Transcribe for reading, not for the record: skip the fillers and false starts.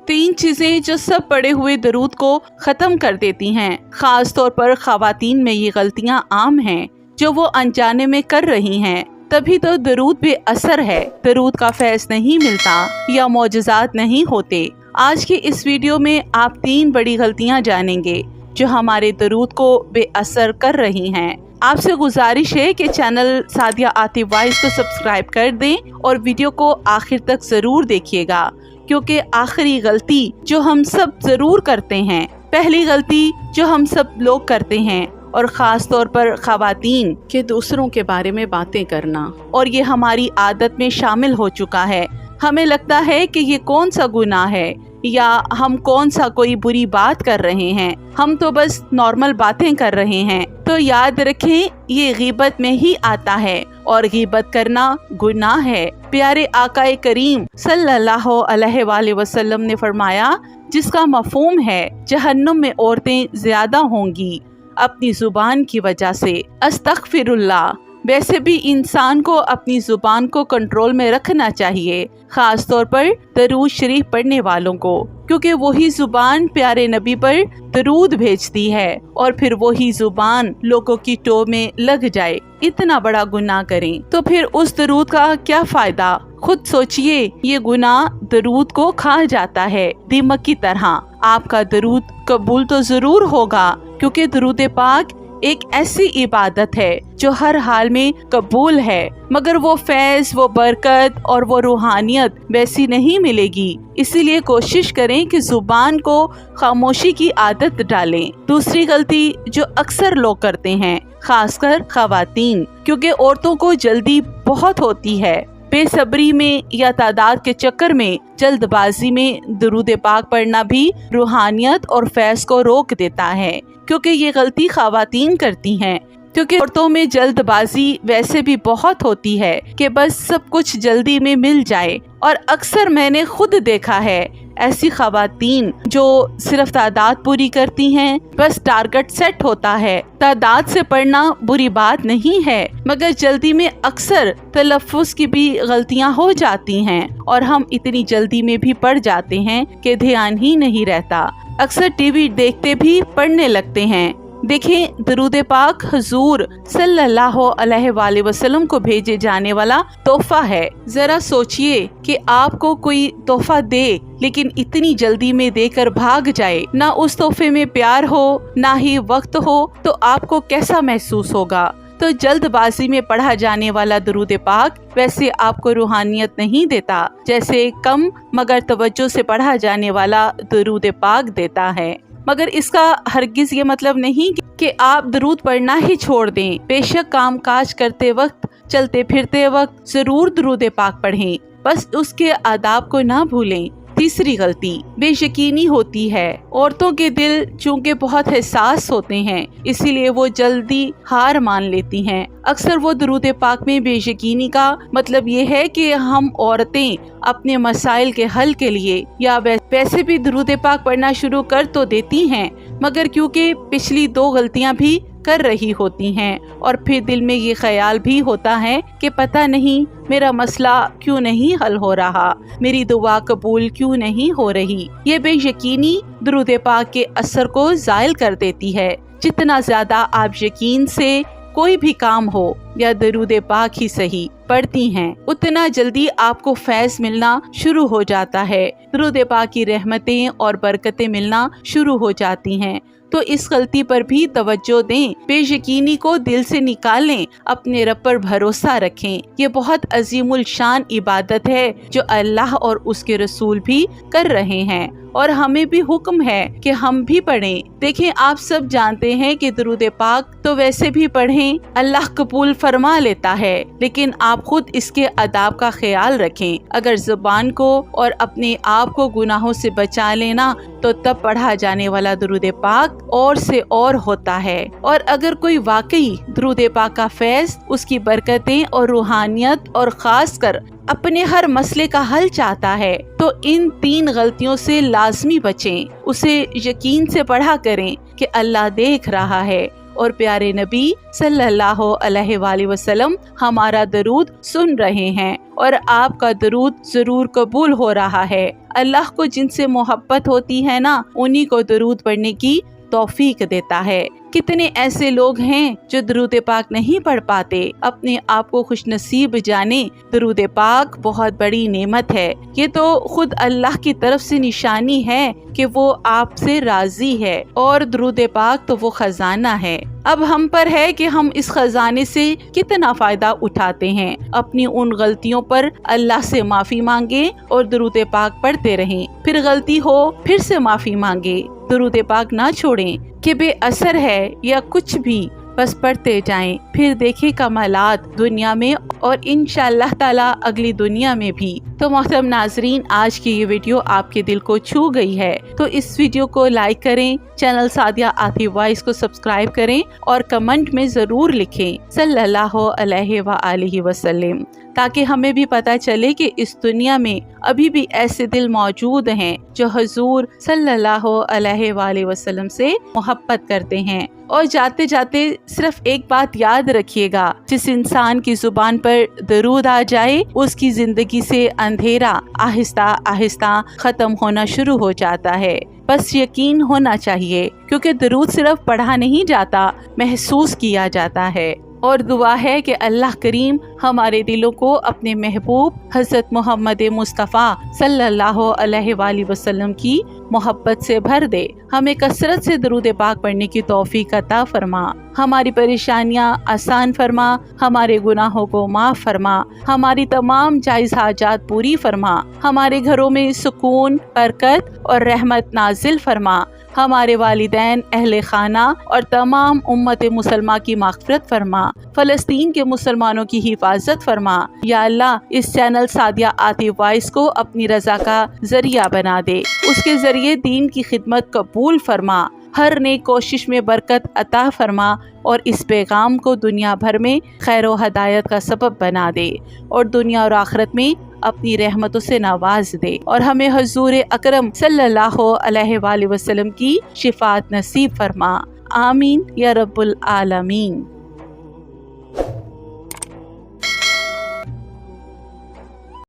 तीन चीजें जो सब पढ़े हुए दरूद को खत्म कर देती हैं। खास तौर पर खवातीन में ये गलतियां आम हैं जो वो अनजाने में कर रही हैं। तभी तो दरूद बेअसर है, दरूद का फैज़ नहीं मिलता या मौजज़ात नहीं होते। आज की इस वीडियो में आप 3 बड़ी गलतियां जानेंगे जो हमारे दरूद को बेअसर कर रही हैं। आपसे गुजारिश है कि चैनल सादिया आतिफ वाइज को सब्सक्राइब कर दें और वीडियो को आखिर तक ज़रूर देखिएगा, क्योंकि आखिरी गलती जो हम सब ज़रूर करते हैं, पहली गलती जो हम सब लोग करते हैं और ख़ास तौर पर ख़वातीन के दूसरों के बारे में बातें करना, और ये हमारी आदत में शामिल हो चुका है। हमें लगता है कि ये कौन सा गुनाह है या हम कौन सा कोई बुरी बात कर रहे हैं, हम तो बस नॉर्मल बातें कर रहे हैं। तो याद रखें, ये गीबत में ही आता है और गीबत करना गुनाह है। प्यारे आकाए करीम सल्लल्लाहु अलैहि वसल्लम ने फरमाया, जिसका मफहूम है जहन्नुम में औरतें ज्यादा होंगी अपनी जुबान की वजह से। अस्तगफिरुल्लाह। वैसे भी इंसान को अपनी जुबान को कंट्रोल में रखना चाहिए, खास तौर पर दरूद शरीफ पढ़ने वालों को, क्योंकि वही जुबान प्यारे नबी पर दरूद भेजती है और फिर वही जुबान लोगों की टो में लग जाए, इतना बड़ा गुनाह करें तो फिर उस दरूद का क्या फायदा। खुद सोचिए, ये गुनाह दरूद को खा जाता है दीमक की तरह। आपका दरूद कबूल तो जरूर होगा, क्योंकि दरूद पाक एक ऐसी इबादत है जो हर हाल में कबूल है, मगर वो फैज़, वो बरकत और वो रूहानियत वैसी नहीं मिलेगी। इसीलिए कोशिश करें कि जुबान को खामोशी की आदत डालें। दूसरी गलती जो अक्सर लोग करते हैं, खासकर खवातीन, क्योंकि औरतों को जल्दी बहुत होती है, बेसब्री में या तादाद के चक्कर में, जल्दबाजी में दरूद पाक पढ़ना भी रूहानियत और फैज़ को रोक देता है। क्योंकि ये गलती खवातीन करती हैं, क्योंकि औरतों में जल्दबाजी वैसे भी बहुत होती है कि बस सब कुछ जल्दी में मिल जाए। और अक्सर मैंने खुद देखा है ऐसी खवातीन जो सिर्फ तादाद पूरी करती हैं, बस टारगेट सेट होता है। तादाद से पढ़ना बुरी बात नहीं है, मगर जल्दी में अक्सर तलफ़्फ़ुज़ की भी गलतियां हो जाती हैं और हम इतनी जल्दी में भी पढ़ जाते हैं कि ध्यान ही नहीं रहता। अक्सर टीवी देखते भी पढ़ने लगते हैं। देखें, दरूद पाक हुजूर सल्लल्लाहु अलैहि वसल्लम को भेजे जाने वाला तोहफा है। जरा सोचिए कि आपको कोई तोहफा दे लेकिन इतनी जल्दी में देकर भाग जाए, ना उस तोहफे में प्यार हो ना ही वक्त हो, तो आपको कैसा महसूस होगा। तो जल्दबाजी में पढ़ा जाने वाला दरूद पाक वैसे आपको रूहानियत नहीं देता, जैसे कम मगर तवज्जो से पढ़ा जाने वाला दरूद पाक देता है। मगर इसका हरगिज ये मतलब नहीं कि आप दरूद पढ़ना ही छोड़ दें। बेशक काम काज करते वक्त, चलते फिरते वक्त जरूर दरूद पाक पढ़ें, बस उसके आदाब को ना भूलें। तीसरी गलती बेयकीनी होती है। औरतों के दिल चूंकि बहुत हिस्सास होते हैं, इसीलिए वो जल्दी हार मान लेती हैं। अक्सर वो दरूद पाक में बेयकीनी का मतलब ये है कि हम औरतें अपने मसाइल के हल के लिए या वैसे भी दरूद पाक पढ़ना शुरू कर तो देती हैं, मगर क्योंकि पिछली 2 गलतियां भी कर रही होती हैं और फिर दिल में ये ख्याल भी होता है कि पता नहीं मेरा मसला क्यों नहीं हल हो रहा, मेरी दुआ कबूल क्यों नहीं हो रही। ये बेयकीनी दरूद पाक के असर को ज़ायल कर देती है। जितना ज्यादा आप यकीन से कोई भी काम हो या दरूद पाक ही सही पढ़ती हैं, उतना जल्दी आपको फैज़ मिलना शुरू हो जाता है, दरूद पाक की रहमतें और बरकतें मिलना शुरू हो जाती हैं। तो इस गलती पर भी तवज्जो दें, बेयकीनी को दिल से निकालें, अपने रब पर भरोसा रखें। ये बहुत अजीमुल शान इबादत है जो अल्लाह और उसके रसूल भी कर रहे हैं और हमें भी हुक्म है कि हम भी पढ़ें। देखें, आप सब जानते हैं कि दरूद पाक तो वैसे भी पढ़ें अल्लाह कबूल फरमा लेता है, लेकिन आप खुद इसके अदाब का ख्याल रखें। अगर जुबान को और अपने आप को गुनाहों से बचा लेना तो तब पढ़ा जाने वाला दरूद पाक और से और होता है। और अगर कोई वाकई दरूद पाक का फैज़, उसकी बरकतें और रूहानियत और खास कर अपने हर मसले का हल चाहता है तो इन 3 गलतियों से लाजमी बचें। उसे यकीन से पढ़ा करें कि अल्लाह देख रहा है और प्यारे नबी सल्लल्लाहु अलैहि वसल्लम हमारा दरूद सुन रहे हैं और आपका दरूद जरूर कबूल हो रहा है। اللہ کو جن سے محبت ہوتی ہے نا انہی کو درود پڑھنے کی توفیق دیتا ہے۔ کتنے ایسے لوگ ہیں جو درود پاک نہیں پڑھ پاتے، اپنے آپ کو خوش نصیب جانے۔ درود پاک بہت بڑی نعمت ہے، یہ تو خود اللہ کی طرف سے نشانی ہے کہ وہ آپ سے راضی ہے، اور درود پاک تو وہ خزانہ ہے۔ اب ہم پر ہے کہ ہم اس خزانے سے کتنا فائدہ اٹھاتے ہیں۔ اپنی ان غلطیوں پر اللہ سے معافی مانگیں اور درود پاک پڑھتے رہیں، پھر غلطی ہو پھر سے معافی مانگیں، درود پاک نہ چھوڑیں کہ بے اثر ہے یا کچھ بھی، بس پڑھتے جائیں، پھر دیکھیں کمالات دنیا میں اور انشاءاللہ تعالی اگلی دنیا میں بھی۔ تو محترم ناظرین، آج کی یہ ویڈیو آپ کے دل کو چھو گئی ہے تو اس ویڈیو کو لائک کریں، چینل سعدیہ عاطف وائس کو سبسکرائب کریں اور کمنٹ میں ضرور لکھیں صلی اللہ علیہ وآلہ وسلم، تاکہ ہمیں بھی پتہ چلے کہ اس دنیا میں ابھی بھی ایسے دل موجود ہیں جو حضور صلی اللہ علیہ وآلہ وسلم سے محبت کرتے ہیں۔ اور جاتے جاتے صرف ایک بات یاد رکھیے گا، جس انسان کی زبان پر درود آ جائے اس کی زندگی سے اندھیرا آہستہ آہستہ ختم ہونا شروع ہو جاتا ہے۔ بس یقین ہونا چاہیے، کیونکہ درود صرف پڑھا نہیں جاتا، محسوس کیا جاتا ہے۔ اور دعا ہے کہ اللہ کریم ہمارے دلوں کو اپنے محبوب حضرت محمد مصطفیٰ صلی اللہ علیہ وآلہ وسلم کی محبت سے بھر دے، ہمیں کثرت سے درود پاک پڑھنے کی توفیق عطا فرما، ہماری پریشانیاں آسان فرما، ہمارے گناہوں کو معاف فرما، ہماری تمام جائز حاجات پوری فرما، ہمارے گھروں میں سکون، برکت اور رحمت نازل فرما، ہمارے والدین، اہل خانہ اور تمام امت مسلمہ کی مغفرت فرما، فلسطین کے مسلمانوں کی حفاظت فرما۔ یا اللہ، اس چینل سعدیہ عاطف وائس کو اپنی رضا کا ذریعہ بنا دے، اس کے ذریعے دین کی خدمت قبول فرما، ہر نیک کوشش میں برکت عطا فرما، اور اس پیغام کو دنیا بھر میں خیر و ہدایت کا سبب بنا دے، اور دنیا اور آخرت میں اپنی رحمتوں سے نواز دے، اور ہمیں حضور اکرم صلی اللہ علیہ وآلہ وسلم کی شفاعت نصیب فرما۔ آمین یا رب العالمین۔